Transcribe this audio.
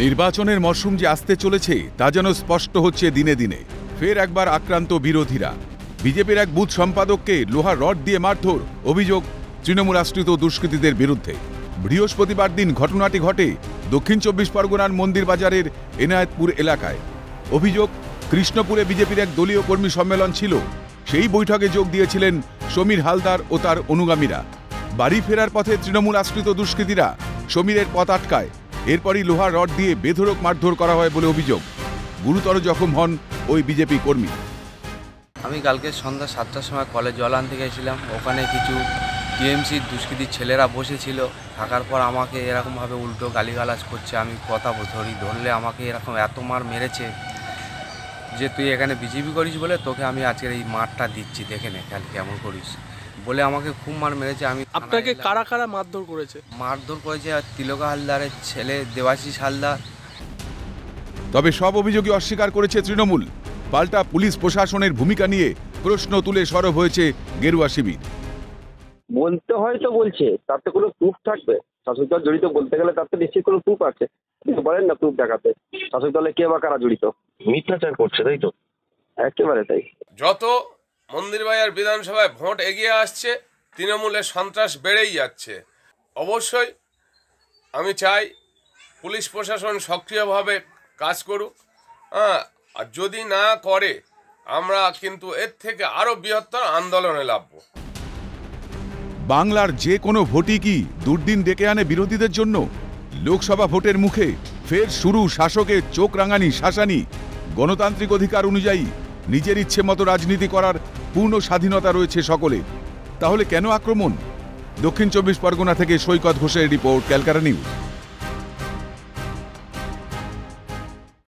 নির্বাচনের মরশুম যে আসতে চলেছে তা যেন স্পষ্ট হচ্ছে দিনে দিনে। ফের একবার আক্রান্ত বিরোধীরা। বিজেপির এক বুথ সম্পাদককে লোহার রড দিয়ে মারধর, অভিযোগ তৃণমূল আশ্রিত দুষ্কৃতীদের বিরুদ্ধে। বৃহস্পতিবার দিন ঘটনাটি ঘটে দক্ষিণ ২৪ পরগনার মন্দির বাজারের এনায়েতপুর এলাকায়। অভিযোগ, কৃষ্ণপুরে বিজেপির এক দলীয় কর্মী সম্মেলন ছিল। সেই বৈঠকে যোগ দিয়েছিলেন সমীর হালদার ও তার অনুগামীরা। বাড়ি ফেরার পথে তৃণমূল আশ্রিত দুষ্কৃতীরা সমীরের পথ আটকায়। এরপরই লোহার রড দিয়ে বেধড়ক মারধর করা হয় বলে অভিযোগ। গুরুতর জখম হন ওই বিজেপি কর্মী। আমি কালকে সন্ধ্যা ৭টার সময় কলেজ জল আনতে গেছিলাম। ওখানে কিছু টিএমসির দুষ্কৃতীর ছেলেরা বসেছিল। থাকার পর আমাকে এরকমভাবে উল্টো গালিগালাজ করছে। আমি কথা ধরলে আমাকে এরকম এত মার মেরেছে যে তুই এখানে বিজেপি করিস বলে তোকে আমি আজকের এই মারটা দিচ্ছি, দেখে নে খালি কেমন করিস বলে আমাকে খুব মার মেরেছে। আমি আপনাকে কারা কারা মারধর করেছে? মারধর করেছে তিলকা হালদারের ছেলে দেবাশিস হালদার। তবে সব অভিযোগই অস্বীকার করেছে তৃণমূল। পাল্টা পুলিশ প্রশাসনের ভূমিকা নিয়ে প্রশ্ন তুলে সরব হয়েছে গেরুয়া শিবির। বলতে হয়তো বলছে, তাতে কোনো প্রুফ থাকবে? শাসক দল জড়িত বলতে গেলে তার তো নিশ্চয়ই কোনো প্রুফ আছে। বলেন না প্রুফ দেখাতে, শাসক দলে কে বা কারা জড়িত? মিথ্যাচার করছে, তাই তো? একেবারে তাই। যত মন্দিরবাজার বিধানসভায় ভোট এগিয়ে আসছে তৃণমূলের সন্ত্রাস বেড়েই যাচ্ছে। অবশ্যই আমি চাই পুলিশ প্রশাসন সক্রিয়ভাবে কাজ করুক। আর যদি না করে আমরা কিন্তু এর থেকে আরো বৃহত্তর আন্দোলনে নামবো। বাংলার যে কোনো ভোটই কি দুর্দিন ডেকে আনে বিরোধীদের জন্য? লোকসভা ভোটের মুখে ফের শুরু শাসকের চোখ রাঙানি শাসানি। গণতান্ত্রিক অধিকার অনুযায়ী নিজের ইচ্ছে মতো রাজনীতি করার পূর্ণ স্বাধীনতা রয়েছে সকলের। তাহলে কেন আক্রমণ? দক্ষিণ ২৪ পরগনা থেকে সৈকত ঘোষের রিপোর্ট, ক্যালকাটা নিউজ।